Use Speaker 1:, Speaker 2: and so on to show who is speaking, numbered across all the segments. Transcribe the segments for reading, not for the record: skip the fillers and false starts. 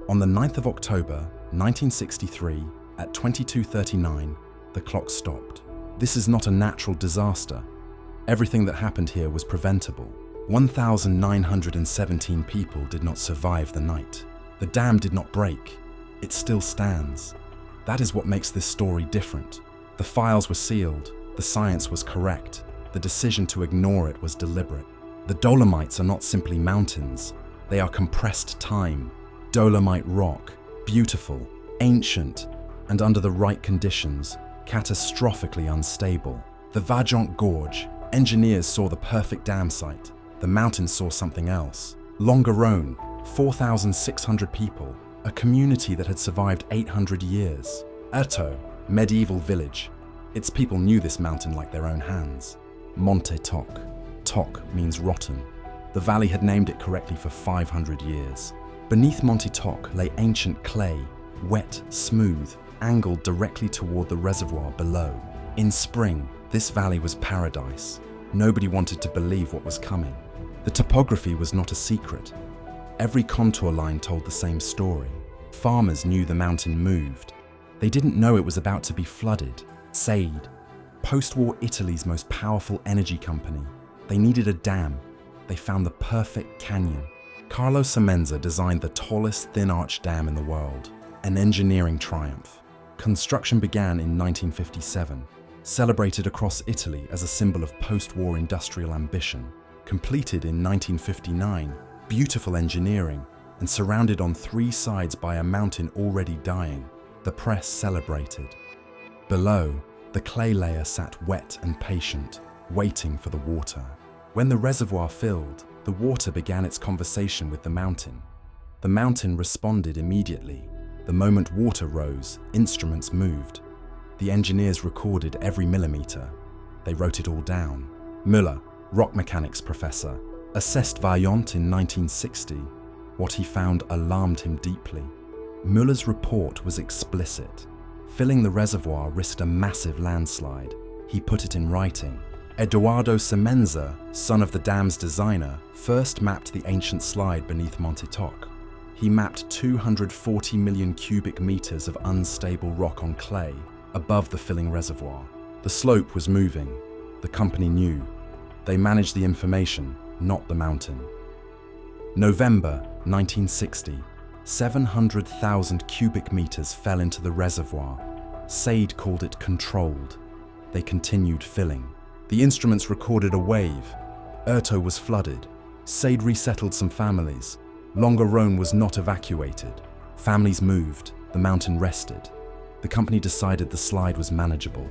Speaker 1: On the 9th of October, 1963, at 22:39, the clock stopped. This is not a natural disaster. Everything that happened here was preventable. 1,917 people did not survive the night. The dam did not break. It still stands. That is what makes this story different. The files were sealed. The science was correct. The decision to ignore it was deliberate. The Dolomites are not simply mountains. They are compressed time. Dolomite rock, beautiful, ancient, and under the right conditions, catastrophically unstable. The Vajont Gorge, engineers saw the perfect dam site. The mountain saw something else. Longarone, 4,600 people, a community that had survived 800 years. Erto, medieval village. Its people knew this mountain like their own hands. Monte Toc. Toc means rotten. The valley had named it correctly for 500 years. Beneath Monte Toc lay ancient clay, wet, smooth, angled directly toward the reservoir below. In spring, this valley was paradise. Nobody wanted to believe what was coming. The topography was not a secret. Every contour line told the same story. Farmers knew the mountain moved. They didn't know it was about to be flooded. Sade, post-war Italy's most powerful energy company. They needed a dam. They found the perfect canyon. Carlo Semenza designed the tallest thin-arch dam in the world, an engineering triumph. Construction began in 1957, celebrated across Italy as a symbol of post-war industrial ambition. Completed in 1959, beautiful engineering, and surrounded on three sides by a mountain already dying, the press celebrated. Below, the clay layer sat wet and patient, waiting for the water. When the reservoir filled, the water began its conversation with the mountain. The mountain responded immediately. The moment water rose, instruments moved. The engineers recorded every millimeter. They wrote it all down. Müller, rock mechanics professor, assessed Vajont in 1960. What he found alarmed him deeply. Müller's report was explicit. Filling the reservoir risked a massive landslide. He put it in writing. Edoardo Semenza, son of the dam's designer, first mapped the ancient slide beneath Monte Toc. He mapped 240 million cubic meters of unstable rock on clay above the filling reservoir. The slope was moving. The company knew. They managed the information, not the mountain. November 1960, 700,000 cubic meters fell into the reservoir. Sade called it controlled. They continued filling. The instruments recorded a wave. Erto was flooded. Sade resettled some families. Longarone was not evacuated. Families moved. The mountain rested. The company decided the slide was manageable.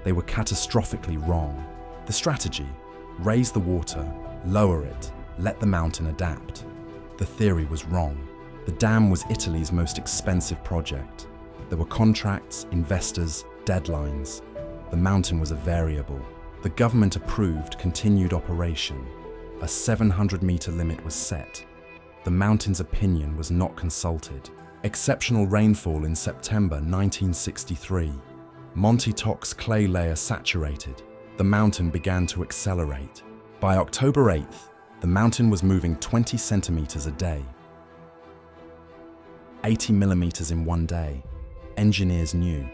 Speaker 1: They were catastrophically wrong. The strategy: raise the water, lower it, let the mountain adapt. The theory was wrong. The dam was Italy's most expensive project. There were contracts, investors, deadlines. The mountain was a variable. The government approved continued operation. A 700-meter limit was set. The mountain's opinion was not consulted. Exceptional rainfall in September 1963. Monte Toc's clay layer saturated. The mountain began to accelerate. By October 8th, the mountain was moving 20 centimeters a day. 80 millimeters in one day. Engineers knew.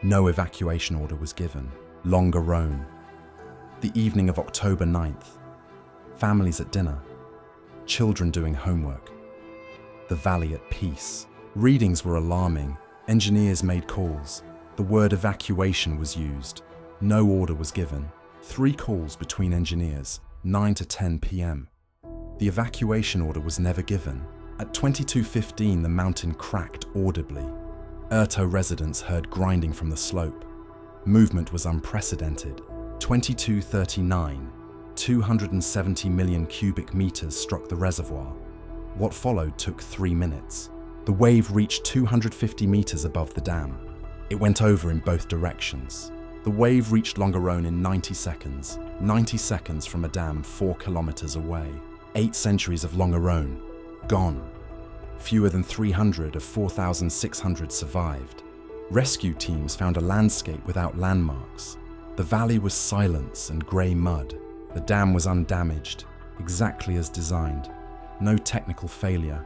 Speaker 1: No evacuation order was given. Longarone. The evening of October 9th. Families at dinner. Children doing homework. The valley at peace. Readings were alarming. Engineers made calls. The word evacuation was used. No order was given. 3 calls between engineers, 9 to 10 p.m. The evacuation order was never given. At 22:15, the mountain cracked audibly. Erto residents heard grinding from the slope. Movement was unprecedented. 22:39, 270 million cubic meters struck the reservoir. What followed took 3 minutes. The wave reached 250 meters above the dam. It went over in both directions. The wave reached Longarone in 90 seconds. 90 seconds from a dam 4 kilometers away. 8 centuries of Longarone, gone. Fewer than 300 of 4,600 survived. Rescue teams found a landscape without landmarks. The valley was silence and grey mud. The dam was undamaged, exactly as designed. No technical failure,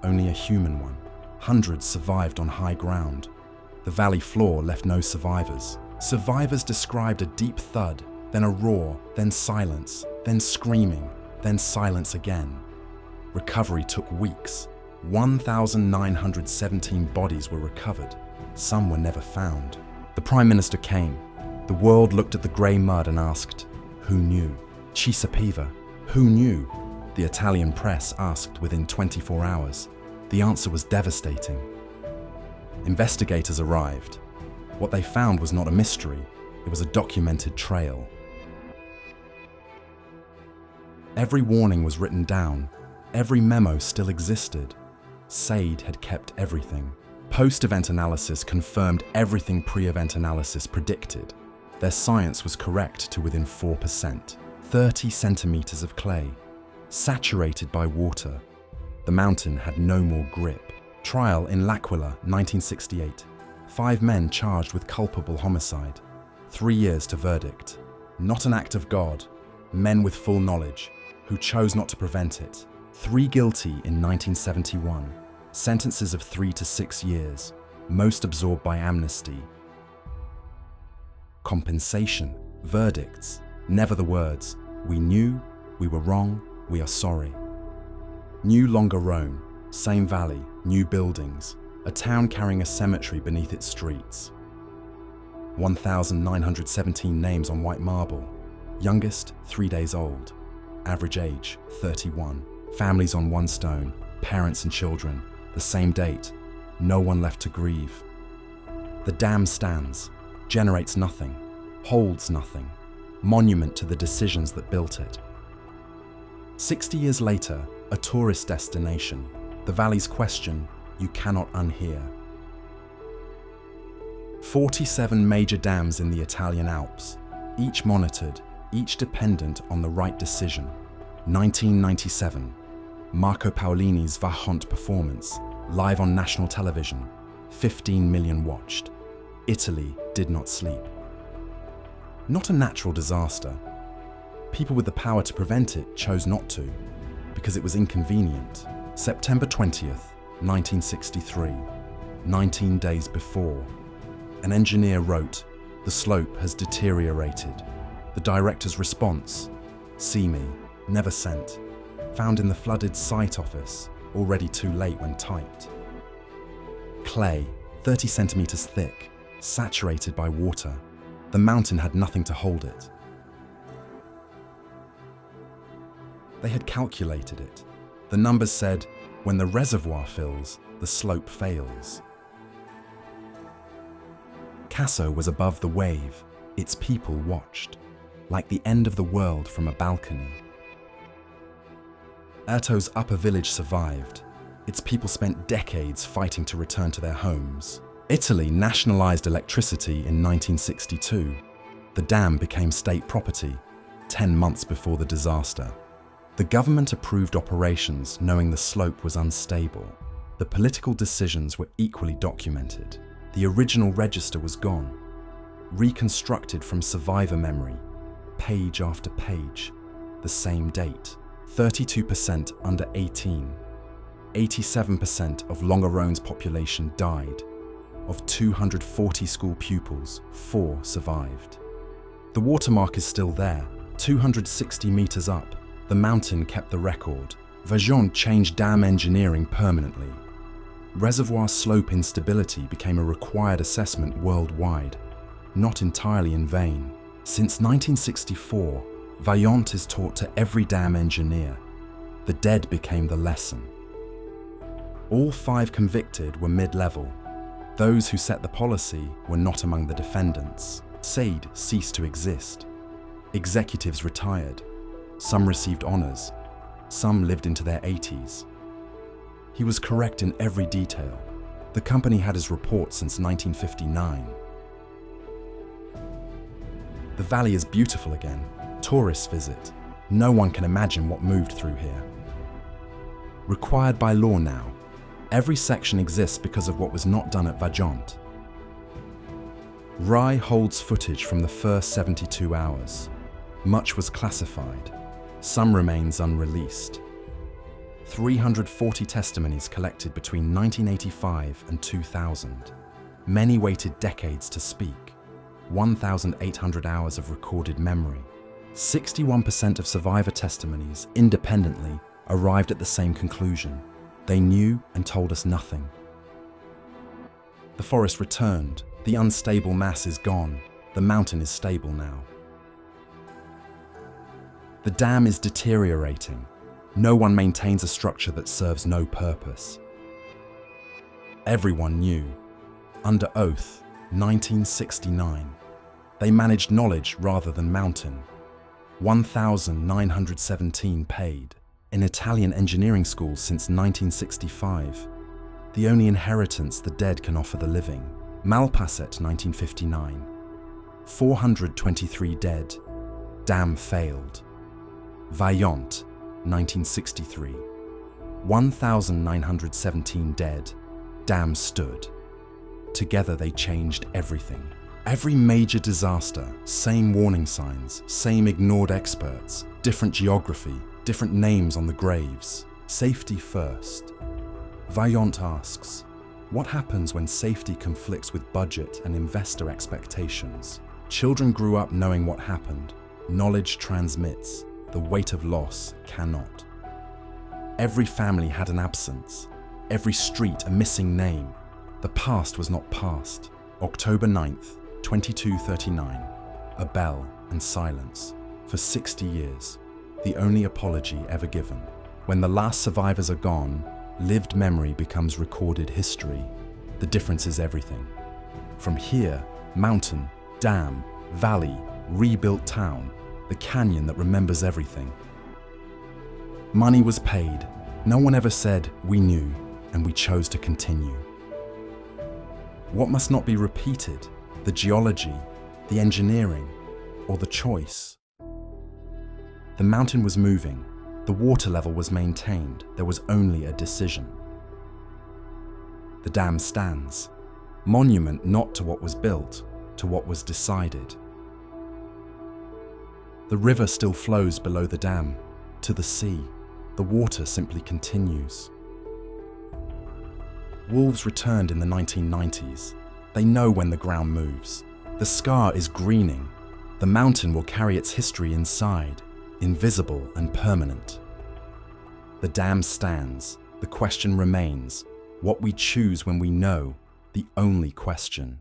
Speaker 1: only a human one. Hundreds survived on high ground. The valley floor left no survivors. Survivors described a deep thud, then a roar, then silence, then screaming, then silence again. Recovery took weeks. 1,917 bodies were recovered. Some were never found. The Prime Minister came. The world looked at the grey mud and asked, who knew? Chisapiva, who knew? The Italian press asked within 24 hours. The answer was devastating. Investigators arrived. What they found was not a mystery, it was a documented trail. Every warning was written down. Every memo still existed. SAID had kept everything. Post-event analysis confirmed everything pre-event analysis predicted. Their science was correct to within 4%. 30 centimeters of clay, saturated by water. The mountain had no more grip. Trial in L'Aquila, 1968. 5 men charged with culpable homicide. 3 years to verdict. Not an act of God. Men with full knowledge, who chose not to prevent it. 3 guilty in 1971. Sentences of 3 to 6 years, most absorbed by amnesty. Compensation, verdicts, never the words, we knew, we were wrong, we are sorry. New Longarone, same valley, new buildings, a town carrying a cemetery beneath its streets. 1,917 names on white marble, youngest 3 days old, average age 31, families on one stone, parents and children, the same date, no one left to grieve. The dam stands, generates nothing, holds nothing, monument to the decisions that built it. 60 years later, a tourist destination, the valley's question you cannot unhear. 47 major dams in the Italian Alps, each monitored, each dependent on the right decision. 1997, Marco Paolini's Vajont performance, live on national television, 15 million watched. Italy did not sleep. Not a natural disaster. People with the power to prevent it chose not to, because it was inconvenient. September 20th, 1963, 19 days before, an engineer wrote, "The slope has deteriorated." The director's response, "See me, never sent." Found in the flooded site office, already too late when typed. Clay, 30 centimeters thick, saturated by water. The mountain had nothing to hold it. They had calculated it. The numbers said, when the reservoir fills, the slope fails. Casso was above the wave. Its people watched, like the end of the world from a balcony. Erto's upper village survived. Its people spent decades fighting to return to their homes. Italy nationalized electricity in 1962. The dam became state property, 10 months before the disaster. The government approved operations knowing the slope was unstable. The political decisions were equally documented. The original register was gone, reconstructed from survivor memory, page after page, the same date. 32% under 18. 87% of Longarone's population died. Of 240 school pupils, 4 survived. The watermark is still there, 260 meters up. The mountain kept the record. Vajont changed dam engineering permanently. Reservoir slope instability became a required assessment worldwide, not entirely in vain. Since 1964, Vajont is taught to every dam engineer. The dead became the lesson. All 5 convicted were mid-level. Those who set the policy were not among the defendants. SAID ceased to exist. Executives retired. Some received honors. Some lived into their 80s. He was correct in every detail. The company had his report since 1959. The valley is beautiful again. Tourists visit. No one can imagine what moved through here. Required by law now. Every section exists because of what was not done at Vajont. RAI holds footage from the first 72 hours. Much was classified. Some remains unreleased. 340 testimonies collected between 1985 and 2000. Many waited decades to speak. 1,800 hours of recorded memory. 61% of survivor testimonies independently arrived at the same conclusion. They knew and told us nothing. The forest returned. The unstable mass is gone. The mountain is stable now. The dam is deteriorating. No one maintains a structure that serves no purpose. Everyone knew. Under oath, 1969. They managed knowledge rather than mountain. 1,917 paid. In Italian engineering schools since 1965. The only inheritance the dead can offer the living. Malpasset, 1959. 423 dead. Dam failed. Vajont, 1963. 1,917 dead. Dam stood. Together they changed everything. Every major disaster, same warning signs, same ignored experts, different geography, different names on the graves. Safety first. Vajont asks, what happens when safety conflicts with budget and investor expectations? Children grew up knowing what happened. Knowledge transmits. The weight of loss cannot. Every family had an absence. Every street a missing name. The past was not past. October 9th, 2239. A bell and silence. For 60 years. The only apology ever given. When the last survivors are gone, lived memory becomes recorded history. The difference is everything. From here, mountain, dam, valley, rebuilt town, the canyon that remembers everything. Money was paid. No one ever said, we knew, and we chose to continue. What must not be repeated? The geology, the engineering, or the choice? The mountain was moving. The water level was maintained. There was only a decision. The dam stands. Monument not to what was built, to what was decided. The river still flows below the dam, to the sea. The water simply continues. Wolves returned in the 1990s. They know when the ground moves. The scar is greening. The mountain will carry its history inside, invisible and permanent. The dam stands. The question remains, what we choose when we know, the only question.